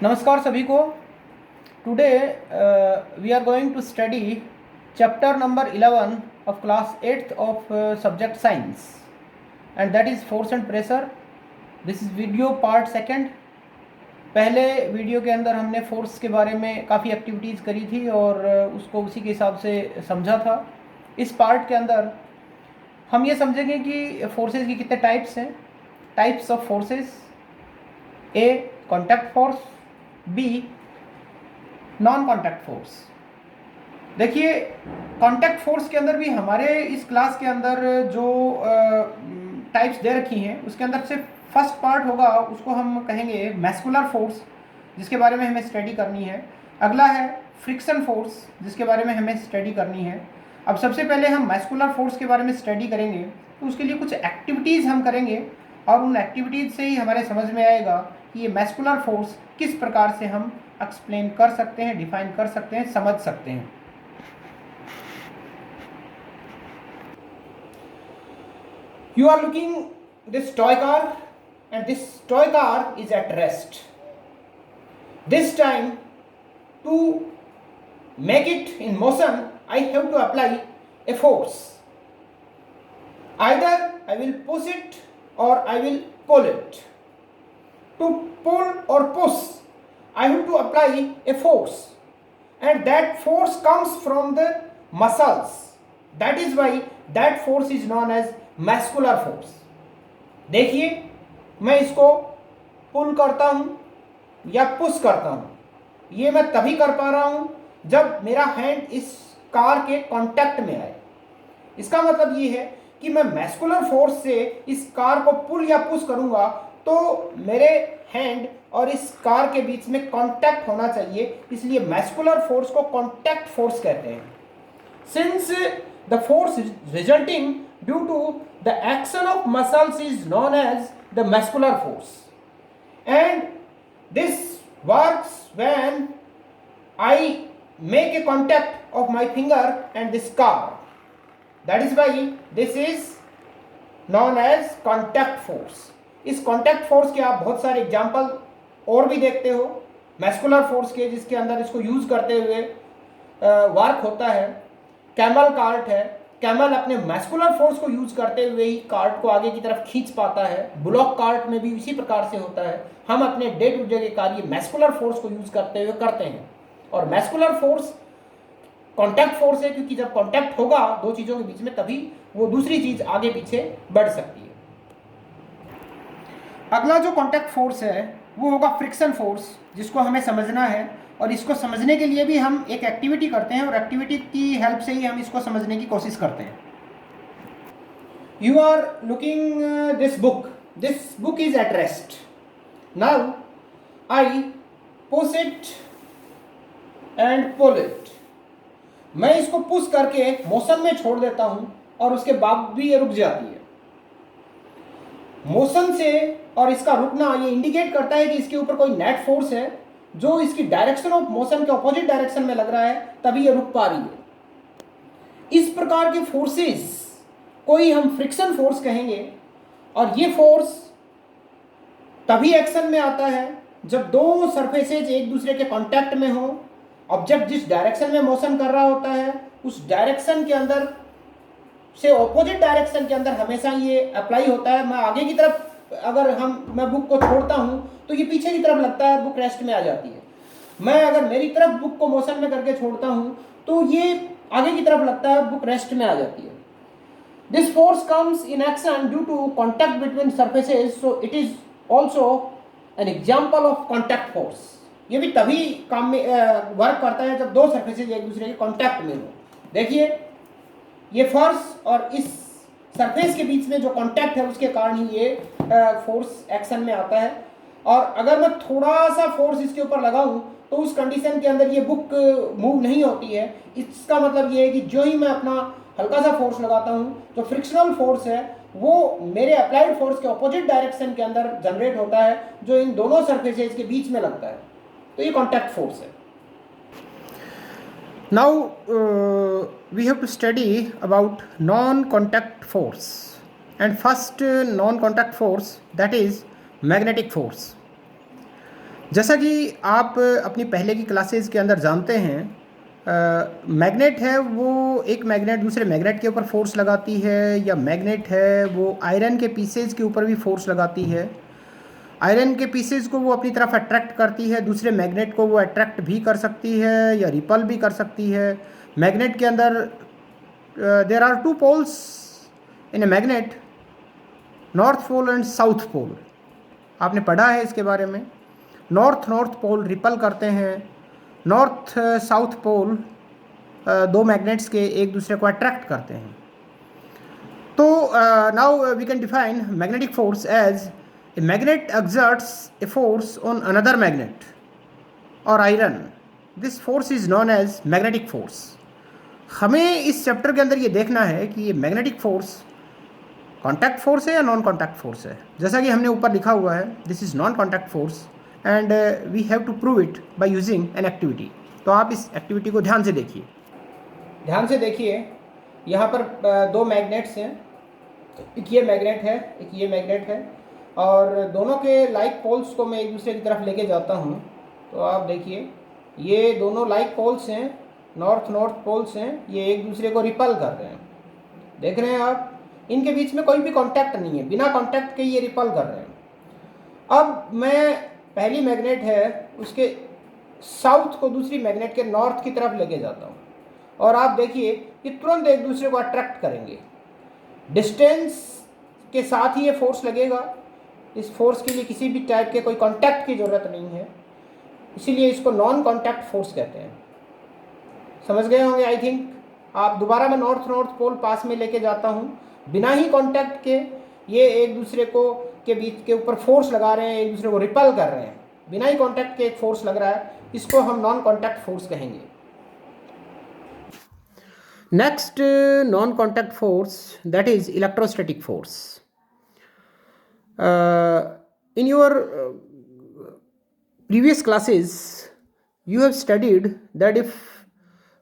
नमस्कार सभी को। Today we are going to study chapter number 11 of class 8th of subject science and that is force and pressure. This is video part second. पहले video के अंदर हमने force के बारे में काफ़ी एक्टिविटीज़ करी थी और उसको उसी के हिसाब से समझा था। इस पार्ट के अंदर हम ये समझेंगे कि फोर्सेस की कितने टाइप्स हैं। Types of forces: A contact force, B non contact force. देखिए, कॉन्टैक्ट फोर्स के अंदर भी हमारे इस क्लास के अंदर जो टाइप्स दे रखी हैं उसके अंदर से फर्स्ट पार्ट होगा, उसको हम कहेंगे मैस्कुलर फोर्स, जिसके बारे में हमें स्टडी करनी है। अगला है फ्रिक्शन फोर्स, जिसके बारे में हमें स्टडी करनी है। अब सबसे पहले हम मैस्कुलर फोर्स के बारे में स्टडी करेंगे, तो उसके लिए कुछ एक्टिविटीज़ हम करेंगे और उन एक्टिविटीज़ से ही हमारे समझ में आएगा कि ये मैस्कुलर फोर्स किस प्रकार से हम एक्सप्लेन कर सकते हैं, डिफाइन कर सकते हैं, समझ सकते हैं। You are looking this toy car and this toy car is at rest. This time, to make it in motion, I have to apply a force. Either I will push it or I will pull it. To pull or push, I have to apply a force, and that force comes from the muscles. That is why that force is known as muscular force. देखिए, मैं इसको पुल करता हूँ या push करता हूँ, ये मैं तभी कर पा रहा हूँ जब मेरा हैंड इस कार के कांटेक्ट में आए। इसका मतलब ये है कि मैं मैस्कुलर फोर्स से इस कार को पुल या पुश करूँगा तो मेरे हैंड और इस कार के बीच में कांटेक्ट होना चाहिए, इसलिए मैस्कुलर फोर्स को कांटेक्ट फोर्स कहते हैं। Since the force resulting due to the action of muscles is known as the muscular force, and this works when I make a contact of my finger and this car. That is why this is known as contact force. इस contact force के आप बहुत सारे example और भी देखते हो muscular force के, जिसके अंदर इसको यूज करते हुए वर्क होता है। कैमल कार्ट है, कैमल अपने मैस्कुलर फोर्स को यूज करते हुए ही कार्ट को आगे की तरफ खींच पाता है। बुलॉक कार्ट में भी इसी प्रकार से होता है। हम अपने डे टू डे के कार्य मैस्कुलर फोर्स को यूज करते हुए करते हैं, और मैस्कुलर फोर्स कॉन्टैक्ट फोर्स है, क्योंकि जब कॉन्टैक्ट होगा दो चीज़ों के बीच में तभी वो दूसरी चीज़ आगे पीछे बढ़ सकती है। अगला जो कॉन्टैक्ट फोर्स है वो होगा फ्रिक्शन फोर्स, जिसको हमें समझना है, और इसको समझने के लिए भी हम एक एक्टिविटी करते हैं और एक्टिविटी की हेल्प से ही हम इसको समझने की कोशिश करते हैं। You are looking this book is at rest. Now I push it and pull it. मैं इसको पुश करके मोशन में छोड़ देता हूं और उसके बाद भी ये रुक जाती है। मोशन से और इसका रुकना ये इंडिकेट करता है कि इसके ऊपर कोई नेट फोर्स है जो इसकी डायरेक्शन ऑफ मोशन के ऑपोजिट डायरेक्शन में लग रहा है, तभी ये रुक पा रही है। इस प्रकार के फोर्सेस को ही हम फ्रिक्शन फोर्स कहेंगे, और ये फोर्स तभी एक्शन में आता है जब दो सरफेसेज एक दूसरे के कांटेक्ट में हो। ऑब्जेक्ट जिस डायरेक्शन में मोशन कर रहा होता है उस डायरेक्शन के अंदर से ऑपोजिट डायरेक्शन के अंदर हमेशा ये अप्लाई होता है। मैं आगे की तरफ अगर मैं बुक को छोड़ता हूँ तो ये पीछे की तरफ लगता है, बुक रेस्ट में आ जाती है। मैं अगर मेरी तरफ बुक को मोशन में करके छोड़ता हूँ तो ये आगे की तरफ लगता है, बुक रेस्ट में आ जाती है। This force comes in action due to contact between surfaces, so it is also an example of contact force. ये भी तभी काम में वर्क करता है जब दो सरफेसेज एक दूसरे के कांटेक्ट में हो। देखिए, ये फर्श और इस सरफेस के बीच में जो कांटेक्ट है उसके कारण ही ये फोर्स एक्शन में आता है। और अगर मैं थोड़ा सा फोर्स इसके ऊपर लगाऊं तो उस कंडीशन के अंदर ये बुक मूव नहीं होती है। इसका मतलब ये है कि जो ही मैं अपना हल्का सा फोर्स लगाता हूँ, जो फ्रिक्शनल फोर्स है वो मेरे अप्लाइड फोर्स के ऑपोजिट डायरेक्शन के अंदर जनरेट होता है, जो इन दोनों सरफेसेज के बीच में लगता है। तो ये कॉन्टैक्ट फोर्स है। Now we have to study about non contact force, and first non contact force that is magnetic force. जैसा कि आप अपनी पहले की क्लासेस के अंदर जानते हैं, मैग्नेट है वो एक मैग्नेट दूसरे मैग्नेट के ऊपर फोर्स लगाती है, या मैग्नेट है वो आयरन के पीसेज के ऊपर भी फोर्स लगाती है। आयरन के पीसेज को वो अपनी तरफ अट्रैक्ट करती है, दूसरे मैग्नेट को वो अट्रैक्ट भी कर सकती है या रिपल भी कर सकती है। मैग्नेट के अंदर there are two poles in a magnet, north pole and south pole. आपने पढ़ा है इसके बारे में। नॉर्थ पोल रिपल करते हैं, नॉर्थ साउथ पोल दो मैग्नेट्स के एक दूसरे को अट्रैक्ट करते हैं। तो now we can define magnetic force as a magnet exerts a force on another magnet or iron. This force is known as magnetic force. हमें इस चैप्टर के अंदर ये देखना है कि ये मैग्नेटिक फोर्स कॉन्टैक्ट फोर्स है या नॉन कॉन्टैक्ट फोर्स है। जैसा कि हमने ऊपर लिखा हुआ है, this is non contact force and we have to prove it by using an activity. तो आप इस एक्टिविटी को ध्यान से देखिए। ध्यान से देखिए, यहाँ पर दो मैग्नेट्स हैं, एक ये मैग्नेट है, एक ये मैग्नेट है, और दोनों के लाइक पोल्स को मैं एक दूसरे की तरफ लेके जाता हूँ। तो आप देखिए, ये दोनों लाइक पोल्स हैं, नॉर्थ पोल्स हैं, ये एक दूसरे को रिपल कर रहे हैं। देख रहे हैं आप, इनके बीच में कोई भी कांटेक्ट नहीं है, बिना कांटेक्ट के ये रिपल कर रहे हैं। अब मैं पहली मैग्नेट है उसके साउथ को दूसरी मैग्नेट के नॉर्थ की तरफ लेके जाता हूँ, और आप देखिए कि तुरंत एक दूसरे को अट्रैक्ट करेंगे। डिस्टेंस के साथ ही ये फोर्स लगेगा। इस फोर्स के लिए किसी भी टाइप के कोई कांटेक्ट की ज़रूरत नहीं है, इसीलिए इसको नॉन कांटेक्ट फोर्स कहते हैं। समझ गए होंगे आई थिंक आप। दोबारा मैं नॉर्थ पोल पास में लेके जाता हूँ, बिना ही कांटेक्ट के ये एक दूसरे को के बीच के ऊपर फोर्स लगा रहे हैं, एक दूसरे को रिपल कर रहे हैं। बिना ही कांटेक्ट के एक फोर्स लग रहा है, इसको हम नॉन कांटेक्ट फोर्स कहेंगे। Next non contact force, that is electrostatic force. In your previous classes, you have studied that if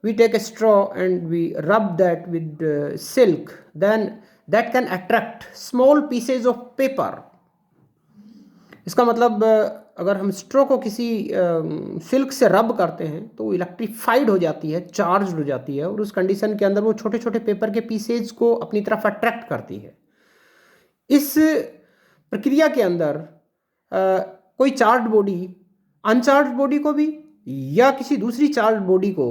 we take a straw and we rub that with silk, then that can attract small pieces of paper. इसका मतलब अगर हम स्ट्रो को किसी silk से रब करते हैं तो वो इलेक्ट्रीफाइड हो जाती है, चार्ज हो जाती है, और उस कंडीशन के अंदर वो छोटे छोटे पेपर के पीसेज को अपनी तरफ अट्रैक्ट करती है। इस प्रक्रिया के अंदर कोई चार्ज बॉडी अनचार्ज बॉडी को भी या किसी दूसरी चार्ज बॉडी को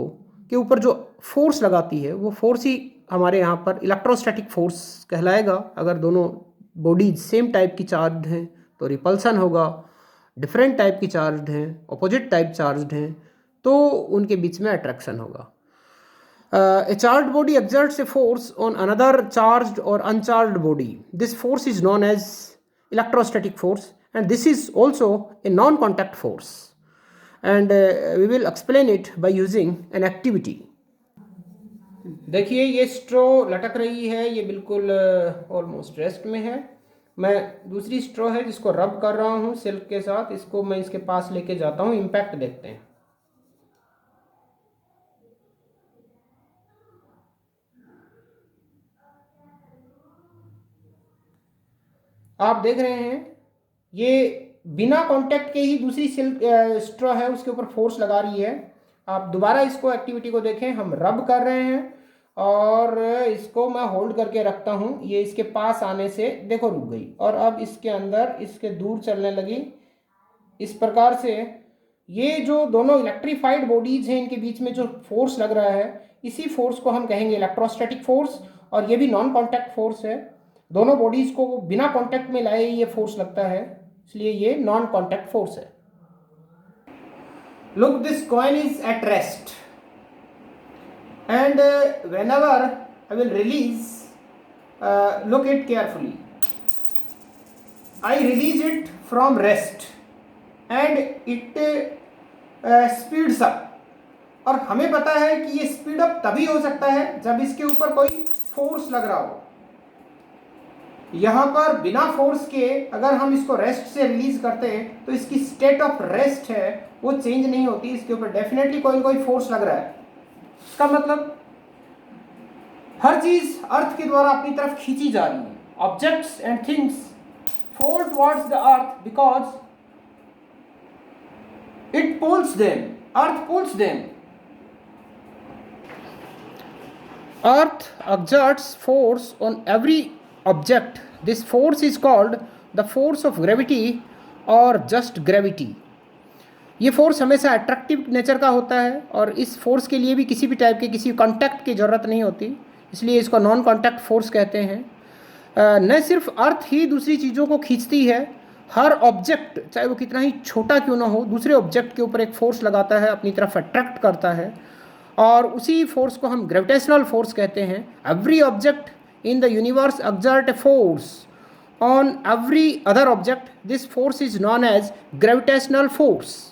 के ऊपर जो फोर्स लगाती है, वो फोर्स ही हमारे यहाँ पर इलेक्ट्रोस्टैटिक फोर्स कहलाएगा। अगर दोनों बॉडीज सेम टाइप की चार्ज हैं तो रिपल्सन होगा, डिफरेंट टाइप की चार्ज हैं, अपोजिट टाइप चार्ज हैं तो उनके बीच में अट्रैक्शन होगा। A charged body exerts a force on another charged or uncharged body. This force is known as electrostatic force, and this is also a non-contact force, and we will explain it by using an activity. देखिए ये स्ट्रो लटक रही है, ये बिल्कुल almost rest में है। मैं दूसरी स्ट्रो है जिसको रब कर रहा हूँ सिल्क के साथ, इसको मैं इसके पास लेके जाता हूँ। इम्पैक्ट देखते हैं। आप देख रहे हैं ये बिना कांटेक्ट के ही दूसरी सिल्क स्ट्रॉ है उसके ऊपर फोर्स लगा रही है। आप दोबारा इसको एक्टिविटी को देखें, हम रब कर रहे हैं और इसको मैं होल्ड करके रखता हूं। ये इसके पास आने से देखो रुक गई, और अब इसके अंदर इसके दूर चलने लगी। इस प्रकार से ये जो दोनों इलेक्ट्रीफाइड बॉडीज हैं इनके बीच में जो फोर्स लग रहा है, इसी फोर्स को हम कहेंगे इलेक्ट्रोस्टैटिक फोर्स, और ये भी नॉन कॉन्टैक्ट फोर्स है। दोनों बॉडीज को बिना कांटेक्ट में लाए ये फोर्स लगता है, इसलिए ये नॉन कांटेक्ट फोर्स है। Look, this coin is at rest and whenever I will release, look it carefully, I release it from rest and it speeds up। और हमें पता है कि ये स्पीड अप तभी हो सकता है जब इसके ऊपर कोई फोर्स लग रहा हो। यहाँ पर बिना फोर्स के अगर हम इसको रेस्ट से रिलीज करते हैं तो इसकी स्टेट ऑफ रेस्ट है वो चेंज नहीं होती, इसके ऊपर डेफिनेटली कोई ना कोई फोर्स लग रहा है। इसका मतलब हर चीज अर्थ के द्वारा अपनी तरफ खींची जा रही है। Objects and things fall towards the earth because pulls them. Earth pulls them. Earth exerts force on every object. This force is called the force of gravity or just gravity. ये फोर्स हमेशा attractive nature का होता है और इस force के लिए भी किसी भी टाइप के किसी कॉन्टैक्ट की ज़रूरत नहीं होती, इसलिए इसको नॉन कॉन्टैक्ट फोर्स कहते हैं। न सिर्फ अर्थ ही दूसरी चीज़ों को खींचती है, हर ऑब्जेक्ट चाहे वो कितना ही छोटा क्यों ना हो दूसरे ऑब्जेक्ट के ऊपर एक फोर्स लगाता है, अपनी तरफ अट्रैक्ट करता है और उसी फोर्स को हम ग्रेविटेशनल फोर्स कहते हैं। Every object in the universe exert a force on every other object. This force is known as gravitational force.